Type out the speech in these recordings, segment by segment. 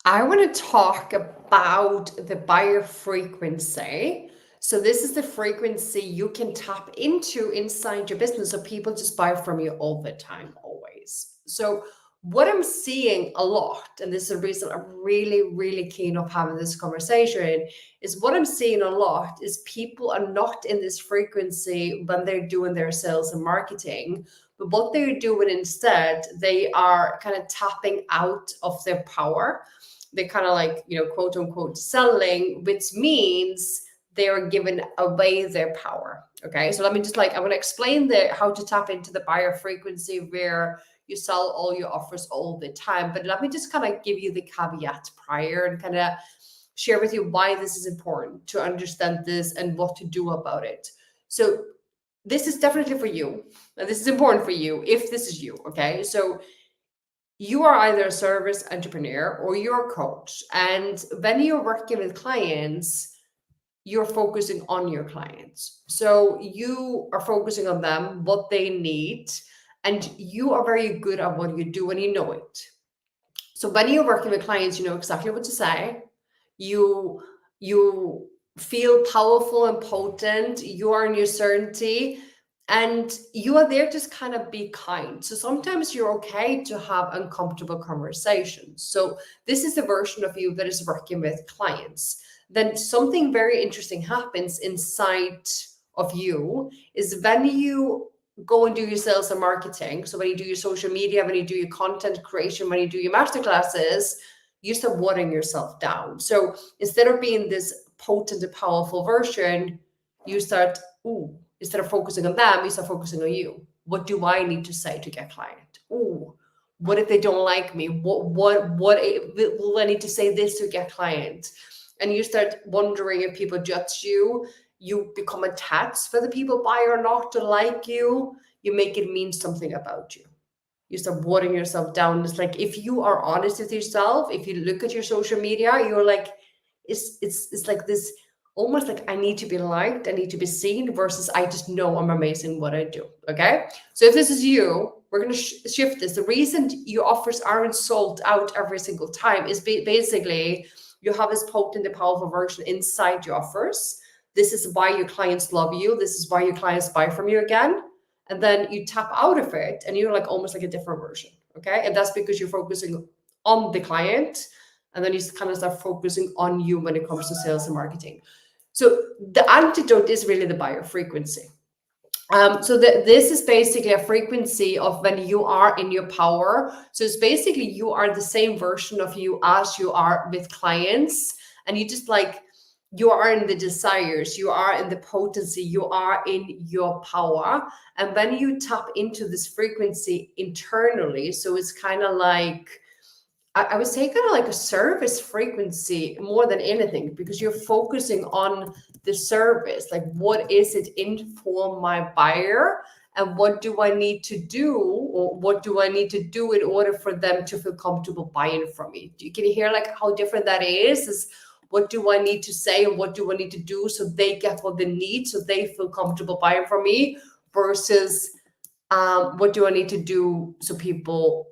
I want to talk about the buyer frequency. So, this is the frequency you can tap into inside your business so people just buy from you all the time, always. So, what I'm seeing a lot, and this is the reason I'm really keen of having this conversation, is what I'm seeing a lot is people are not in this frequency when they're doing their sales and marketing. But what they're doing instead, they are kind of tapping out of their power. They kind of like, quote unquote, selling, which means they are giving away their power. Okay. So let me just I want to explain the how to tap into the buyer frequency where you sell all your offers all the time. But let me just kind of give you the caveat prior and kind of share with you why this is important to understand this and what to do about it. So this is definitely for you. And this is important for you if this is you. Okay. So you are either a service entrepreneur or you're a coach. And when you're working with clients, you're focusing on your clients. So you are focusing on them, what they need, and you are very good at what you do and you know it. So when you're working with clients, you know exactly what to say. You feel powerful and potent. You are in your certainty and you are there to kind of be kind. So sometimes you're okay to have uncomfortable conversations. So this is the version of you that is working with clients. Then something very interesting happens inside of you is when you go and do your sales and marketing. So when you do your social media, when you do your content creation, when you do your masterclasses, you start watering yourself down. So instead of being this potent and powerful version, you start, instead of focusing on them, you start focusing on you. What do I need to say to get client? What if they don't like me? What will I need to say this to get client? And you start wondering if people judge you. You become attached whether people buy or not to like you. You make it mean something about you. You start watering yourself down. It's like if you are honest with yourself, if you look at your social media, you're like, it's like this almost like I need to be liked, I need to be seen versus I just know I'm amazing what I do. Okay. So if this is you, we're going to shift this. The reason your offers aren't sold out every single time is basically you have this potent and powerful version inside your offers. This is why your clients love you. This is why your clients buy from you again. And then you tap out of it and you're like almost like a different version. Okay. And that's because you're focusing on the client and then you kind of start focusing on you when it comes to sales and marketing. So the antidote is really the buyer frequency. This is basically a frequency of when you are in your power. So it's basically you are the same version of you as you are with clients, and you just like you are in the desires, you are in the potency, you are in your power. And when you tap into this frequency internally, so it's kind of like I would say kind of like a service frequency more than anything, because you're focusing on the service. Like, what is it in for my buyer? And what do I need to do? Or what do I need to do in order for them to feel comfortable buying from me? You can hear like how different that is what do I need to say and what do I need to do so they get what they need, so they feel comfortable buying from me versus what do I need to do so people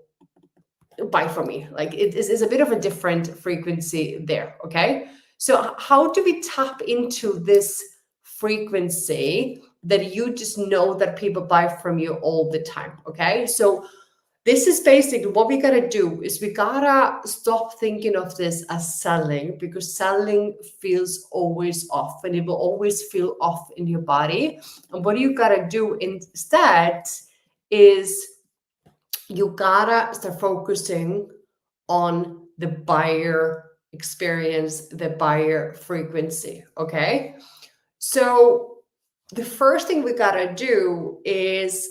buy from me. Like it is a bit of a different frequency there. Okay. So how do we tap into this frequency that you just know that people buy from you all the time? Okay. So this is basically what we gotta do is we gotta stop thinking of this as selling, because selling feels always off and it will always feel off in your body. And what you gotta do instead is you gotta start focusing on the buyer experience, the buyer frequency. Okay. So the first thing we gotta do is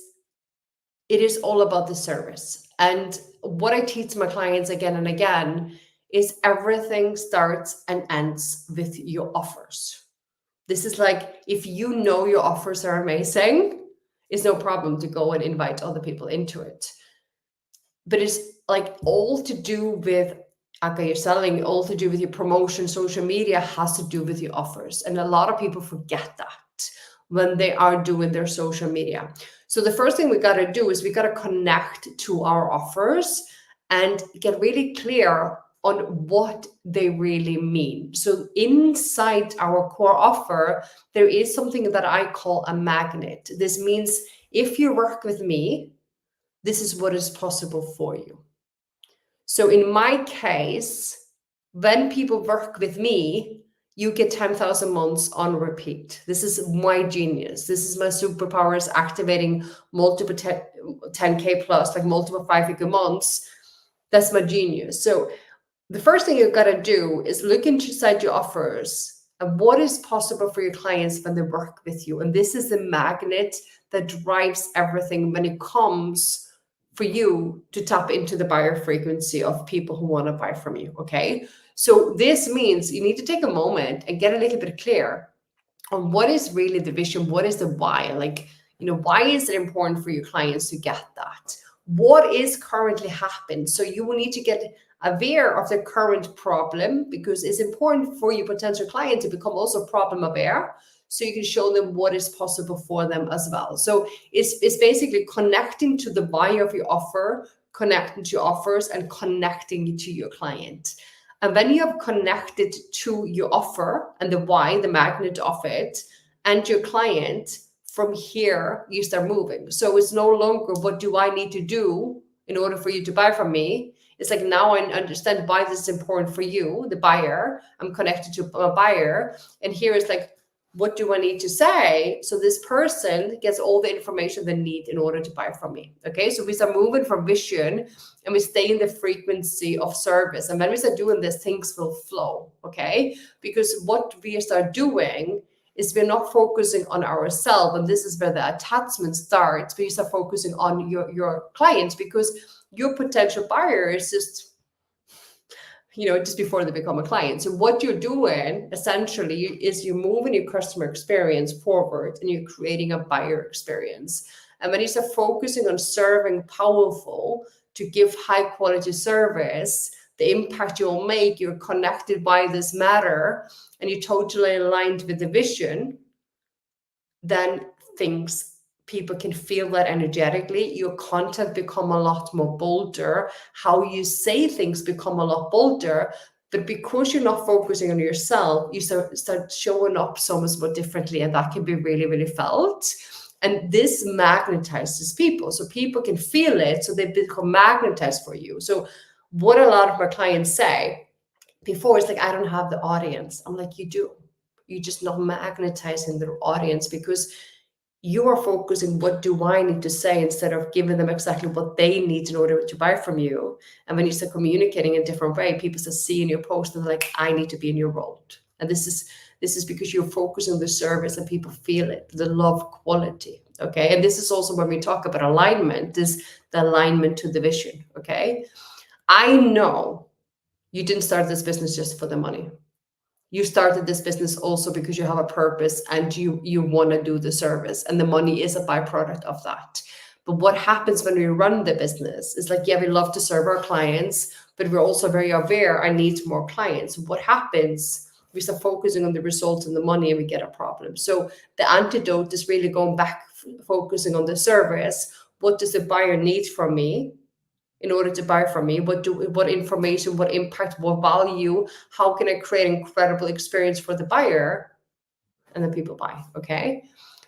it is all about the service. And what I teach my clients again and again is everything starts and ends with your offers. This is like if you know your offers are amazing, it's no problem to go and invite other people into it. But it's like all to do with okay, you're selling, all to do with your promotion, social media has to do with your offers. And a lot of people forget that when they are doing their social media. So the first thing we got to do is we got to connect to our offers and get really clear on what they really mean. So inside our core offer, there is something that I call a magnet. This means if you work with me, this is what is possible for you. So in my case, when people work with me, you get 10,000 months on repeat. This is my genius. This is my superpowers, activating multiple 10K plus, like multiple 5-figure months. That's my genius. So the first thing you've got to do is look inside your offers and what is possible for your clients when they work with you. And this is the magnet that drives everything when it comes for you to tap into the buyer frequency of people who want to buy from you. Okay. So this means you need to take a moment and get a little bit clear on what is really the vision, what is the why, like, why is it important for your clients to get that? What is currently happening? So you will need to get aware of the current problem, because it's important for your potential client to become also problem aware, so you can show them what is possible for them as well. So it's basically connecting to the why of your offer, connecting to your offers, and connecting to your client. And when you have connected to your offer and the why, the magnet of it, and your client, from here, you start moving. So it's no longer, what do I need to do in order for you to buy from me? It's like, now I understand why this is important for you, the buyer. I'm connected to a buyer. And here is like, what do I need to say so this person gets all the information they need in order to buy from me? Okay, so we start moving from vision and we stay in the frequency of service. And when we start doing this, things will flow. Okay, because what we start doing is we're not focusing on ourselves, and this is where the attachment starts. We start focusing on your clients, because your potential buyer is just just before they become a client. So what you're doing essentially is you're moving your customer experience forward and you're creating a buyer experience. And when you start focusing on serving powerful to give high quality service, the impact you'll make, you're connected by this matter, and you're totally aligned with the vision, then people can feel that energetically. Your content become a lot more bolder. How you say things become a lot bolder. But because you're not focusing on yourself, you start showing up so much more differently, and that can be really, really felt. And this magnetizes people. So people can feel it, so they become magnetized for you. So what a lot of my clients say before is like, I don't have the audience. I'm like, you do. You're just not magnetizing the audience, because you are focusing, what do I need to say, instead of giving them exactly what they need in order to buy from you. And when you start communicating in a different way, people start seeing your post and they're like, I need to be in your world. And this is because you're focusing on the service and people feel it, the love quality. Okay. And this is also when we talk about alignment, is the alignment to the vision. Okay. I know you didn't start this business just for the money. You started this business also because you have a purpose and you want to do the service, and the money is a byproduct of that. But what happens when we run the business is like, yeah, we love to serve our clients, but we're also very aware I need more clients. What happens? We start focusing on the results and the money, and we get a problem. So the antidote is really going back, focusing on the service. What does the buyer need from me in order to buy from me? What information, what impact, what value, how can I create an incredible experience for the buyer? And then people buy. Okay.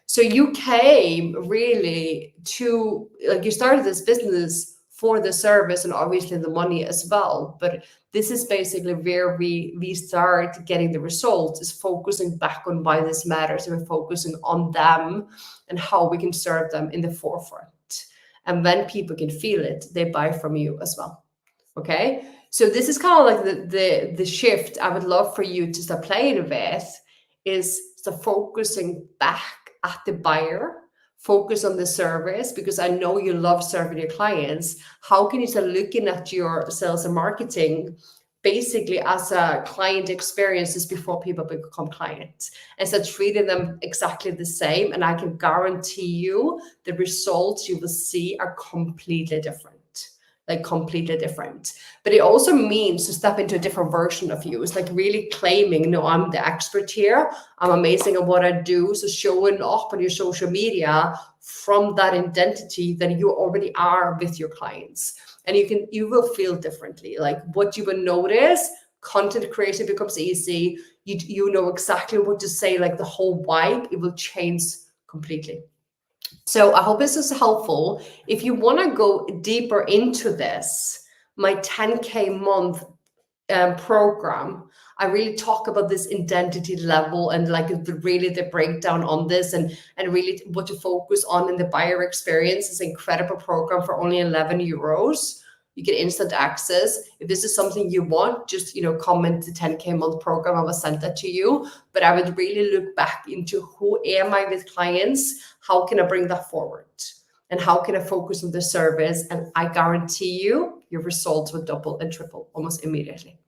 So you came really to, like, you started this business for the service and obviously the money as well. But this is basically where we start getting the results, is focusing back on why this matters. And we're focusing on them and how we can serve them in the forefront. And when people can feel it, they buy from you as well. Okay. So this is kind of like the shift I would love for you to start playing with, is start focusing back at the buyer, focus on the service, because I know you love serving your clients. How can you start looking at your sales and marketing basically as a client experiences before people become clients, and start treating them exactly the same? And I can guarantee you the results you will see are completely different. Like completely different. But it also means to step into a different version of you. It's like really claiming, no, I'm the expert here. I'm amazing at what I do. So showing up on your social media from that identity that you already are with your clients. and you will feel differently. Like what you will notice, content creation becomes easy. You know exactly what to say, like the whole vibe, it will change completely. So I hope this is helpful. If you want to go deeper into this, my 10K month program, I really talk about this identity level and like really the breakdown on this, and really what to focus on in the buyer experience. It's an incredible program for only 11 euros. You get instant access. If this is something you want, just comment the 10K month program. I will send that to you. But I would really look back into who am I with clients? How can I bring that forward? And how can I focus on the service? And I guarantee you, your results will double and triple almost immediately.